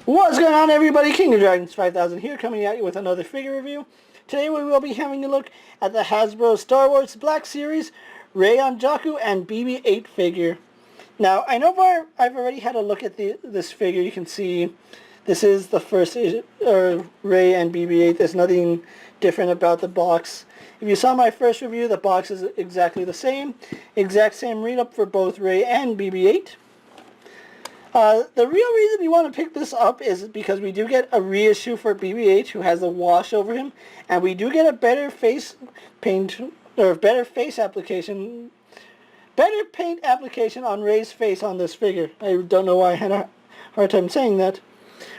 What's going on, everybody? King of Dragons 5000 here, coming at you with another figure review. Today we will be having a look at the Hasbro Star Wars Black Series Rey and Jakku and BB-8 figure. Now, I know I've already had a look at this figure. You can see this is the first Rey and BB-8. There's nothing different about the box. If you saw my first review, the box is exactly the same. Exact same read-up for both Rey and BB-8. The real reason you want to pick this up is because we do get a reissue for BB-8 who has a wash over him, and we do get a better face paint, or better face application, better paint application on Rey's face on this figure. I don't know why I had a hard time saying that.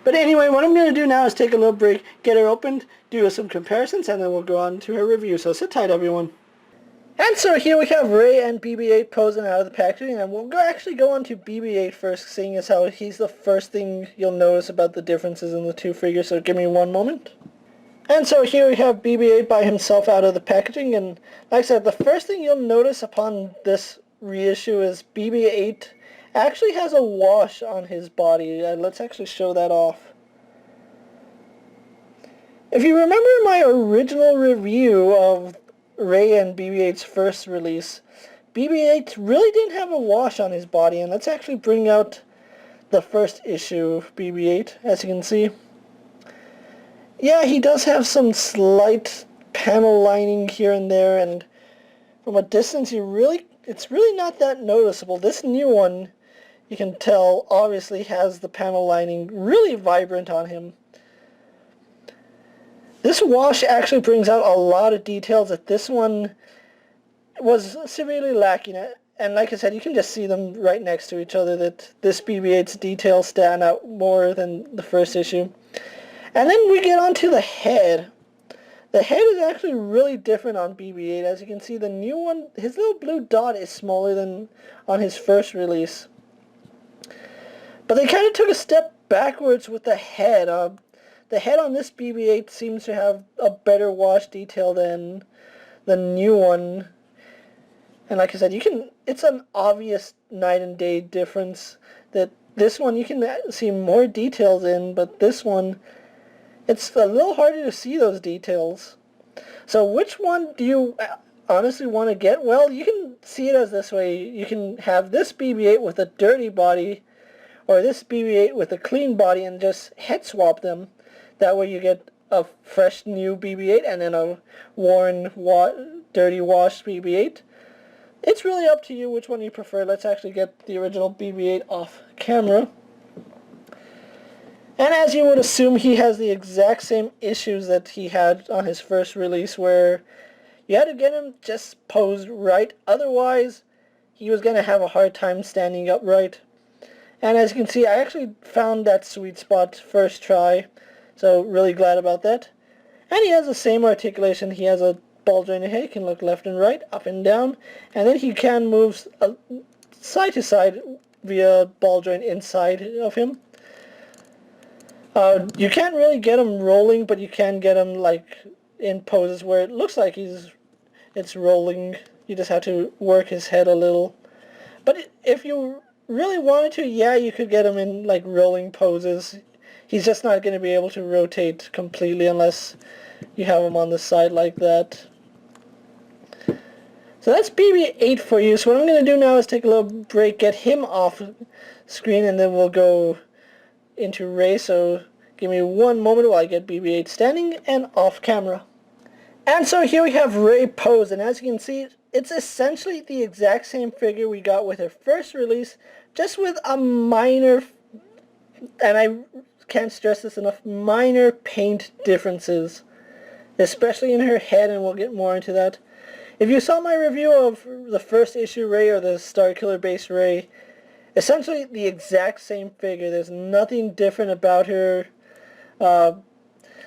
But anyway, what I'm going to do now is take a little break, get her opened, do some comparisons, and then we'll go on to her review. So sit tight, everyone. And so here we have Rey and BB-8 posing out of the packaging, and we'll actually go on to BB-8 first, seeing as how he's the first thing you'll notice about the differences in the two figures, so give me one moment. And so here we have BB-8 by himself out of the packaging, and like I said, the first thing you'll notice upon this reissue is BB-8 actually has a wash on his body. Let's actually show that off. If you remember my original review of Rey and BB-8's first release, BB-8 really didn't have a wash on his body, and let's actually bring out the first issue of BB-8, as you can see. Yeah, he does have some slight panel lining here and there, and from a distance it's really not that noticeable. This new one, you can tell, obviously has the panel lining really vibrant on him. This wash actually brings out a lot of details that this one was severely lacking at. And like I said, you can just see them right next to each other, that this BB-8's details stand out more than the first issue. And then we get onto the head. The head is actually really different on BB-8. As you can see, the new one, his little blue dot is smaller than on his first release. But they kind of took a step backwards with the head. The head on this BB-8 seems to have a better wash detail than the new one. And like I said, it's an obvious night and day difference. That this one you can see more details in, but this one, it's a little harder to see those details. So which one do you honestly want to get? Well, you can see it as this way. You can have this BB-8 with a dirty body, or this BB-8 with a clean body, and just head swap them. That way you get a fresh new BB-8 and then a worn, dirty washed BB-8. It's really up to you which one you prefer. Let's actually get the original BB-8 off camera. And as you would assume, he has the exact same issues that he had on his first release, where you had to get him just posed right. Otherwise, he was going to have a hard time standing upright. And as you can see, I actually found that sweet spot first try. So really glad about that. And he has the same articulation. He has a ball jointed head. He can look left and right, up and down. And then he can move side to side via ball joint inside of him. You can't really get him rolling, but you can get him like in poses where it looks like it's rolling. You just have to work his head a little. But if you really wanted to, yeah, you could get him in like rolling poses. He's just not going to be able to rotate completely unless you have him on the side like that. So that's BB-8 for you. So what I'm going to do now is take a little break, get him off screen, and then we'll go into Rey. So give me one moment while I get BB-8 standing and off camera. And so here we have Rey posed, and as you can see, it's essentially the exact same figure we got with her first release, just with a minor, and I can't stress this enough, minor paint differences, especially in her head, and we'll get more into that. If you saw my review of the first issue Rey, or the Starkiller base Rey, essentially the exact same figure. There's nothing different about her.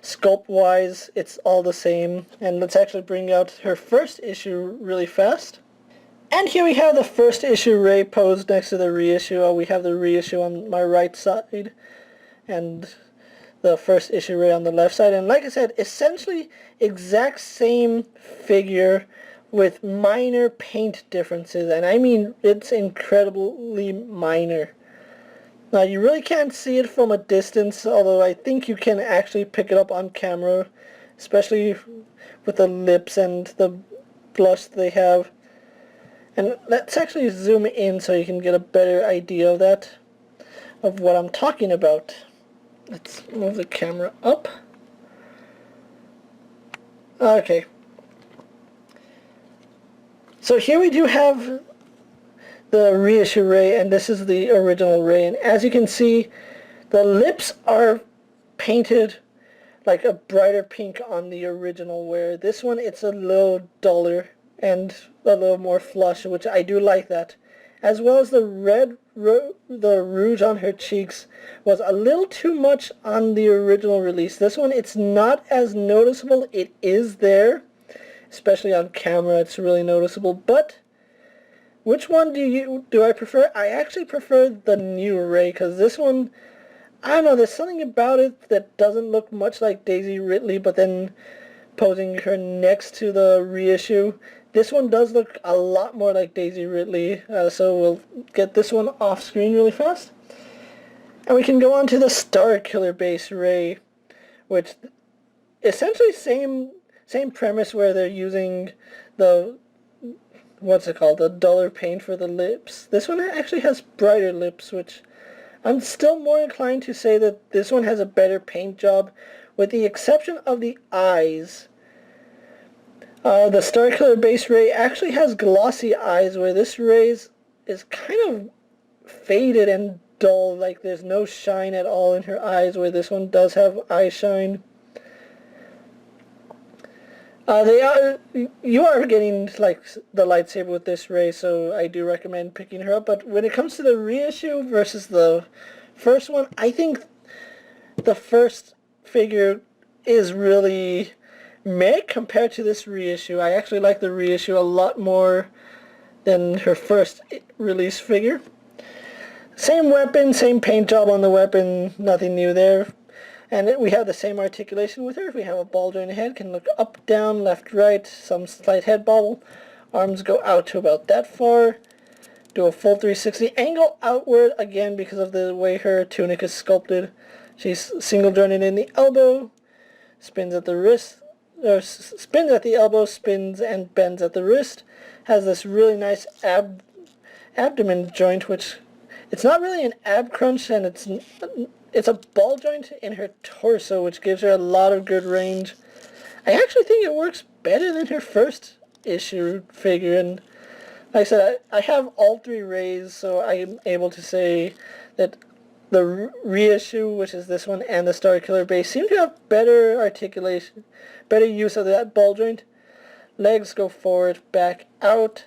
Sculpt-wise, it's all the same. And let's actually bring out her first issue really fast. And here we have the first issue Rey posed next to the reissue. We have the reissue on my right side, and the first issue Rey on the left side. And like I said, essentially exact same figure with minor paint differences. And I mean, it's incredibly minor. Now you really can't see it from a distance, although I think you can actually pick it up on camera, especially with the lips and the blush they have. And let's actually zoom in so you can get a better idea of that, of what I'm talking about. Let's move the camera up. Okay. So here we do have the reissue Rey, and this is the original Rey. And as you can see, the lips are painted like a brighter pink on the original, where this one it's a little duller and a little more flush, which I do like that. As well as the the rouge on her cheeks was a little too much on the original release. This one, it's not as noticeable. It is there, especially on camera, it's really noticeable. But which one do I prefer? I actually prefer the new Rey, because this one, I don't know, there's something about it that doesn't look much like Daisy Ridley, but then posing her next to the reissue, this one does look a lot more like Daisy Ridley, so we'll get this one off screen really fast. And we can go on to the Star Killer base Rey, which essentially same premise, where they're using the, what's it called, the duller paint for the lips. This one actually has brighter lips, which I'm still more inclined to say that this one has a better paint job, with the exception of the eyes. The Star Killer base Rey actually has glossy eyes, where this Rey is kind of faded and dull, like there's no shine at all in her eyes, where this one does have eye shine. You are getting like the lightsaber with this Rey, so I do recommend picking her up. But when it comes to the reissue versus the first one, I think the first figure is really meh compared to this reissue. I actually like the reissue a lot more than her first release figure. Same weapon, same paint job on the weapon, nothing new there. And we have the same articulation with her. We have a ball joint head, can look up, down, left, right, some slight head bobble. Arms go out to about that far. Do a full 360 angle outward, again because of the way her tunic is sculpted. She's single jointed in the elbow, spins at the wrist, or spins at the elbow, spins and bends at the wrist. Has this really nice abdomen joint, which it's not really an ab crunch, and it's a ball joint in her torso, which gives her a lot of good range. I actually think it works better than her first issue figure, and like I said, I have all three Reys, so I'm able to say that the reissue, which is this one, and the Star Killer base seem to have better articulation, better use of that ball joint. Legs go forward, back, out.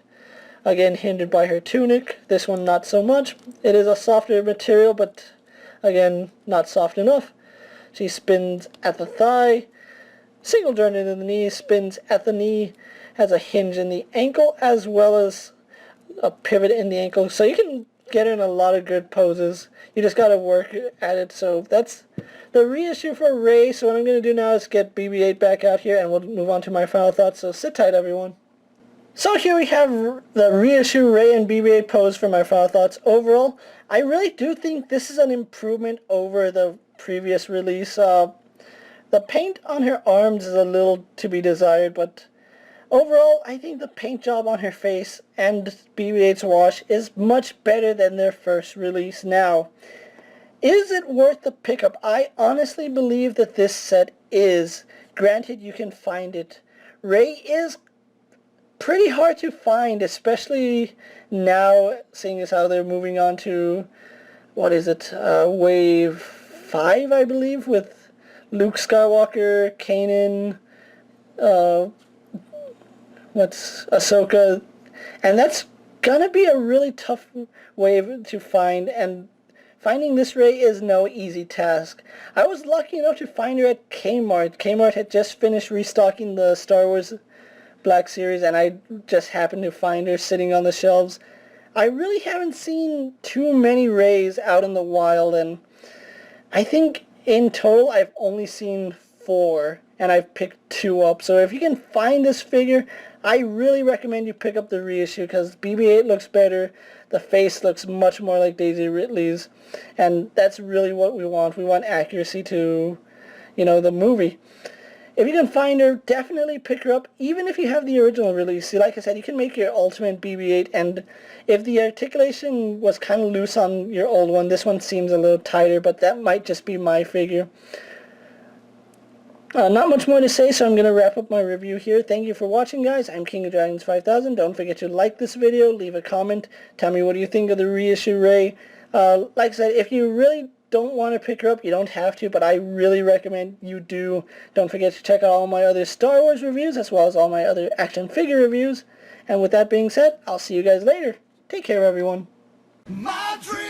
Again, hindered by her tunic. This one not so much. It is a softer material, but again, not soft enough. She spins at the thigh, single jointed in the knee, spins at the knee, has a hinge in the ankle as well as a pivot in the ankle. So you can get her in a lot of good poses. You just gotta work at it. So that's the reissue for Rey. So what I'm going to do now is get BB-8 back out here, and we'll move on to my final thoughts. So sit tight, everyone. So here we have the reissue Rey and BB-8 pose for my final thoughts. Overall, I really do think this is an improvement over the previous release. The paint on her arms is a little to be desired, but overall, I think the paint job on her face and BB-8's wash is much better than their first release. Now, is it worth the pickup? I honestly believe that this set is. Granted, you can find it. Rey is pretty hard to find, especially now, seeing as how they're moving on to, what is it, Wave 5, I believe, with Luke Skywalker, Kanan, Ahsoka, and that's gonna be a really tough wave to find, and finding this Rey is no easy task. I was lucky enough to find her at Kmart. Kmart had just finished restocking the Star Wars Black Series, and I just happened to find her sitting on the shelves. I really haven't seen too many Reys out in the wild, and I think in total I've only seen 4, and I've picked 2 up. So if you can find this figure, I really recommend you pick up the reissue because BB-8 looks better. The face looks much more like Daisy Ridley's, and that's really what we want. We want accuracy to, you know, the movie. If you can find her, definitely pick her up, even if you have the original release. See, like I said, you can make your ultimate BB-8, and if the articulation was kind of loose on your old one, this one seems a little tighter, but that might just be my figure. Not much more to say, so I'm going to wrap up my review here. Thank you for watching, guys. I'm King of Dragons 5000. Don't forget to like this video, leave a comment, tell me what you think of the reissue Rey. Like I said, if you really don't want to pick her up, you don't have to, but I really recommend you do. Don't forget to check out all my other Star Wars reviews, as well as all my other action figure reviews. And with that being said, I'll see you guys later. Take care, everyone. My dream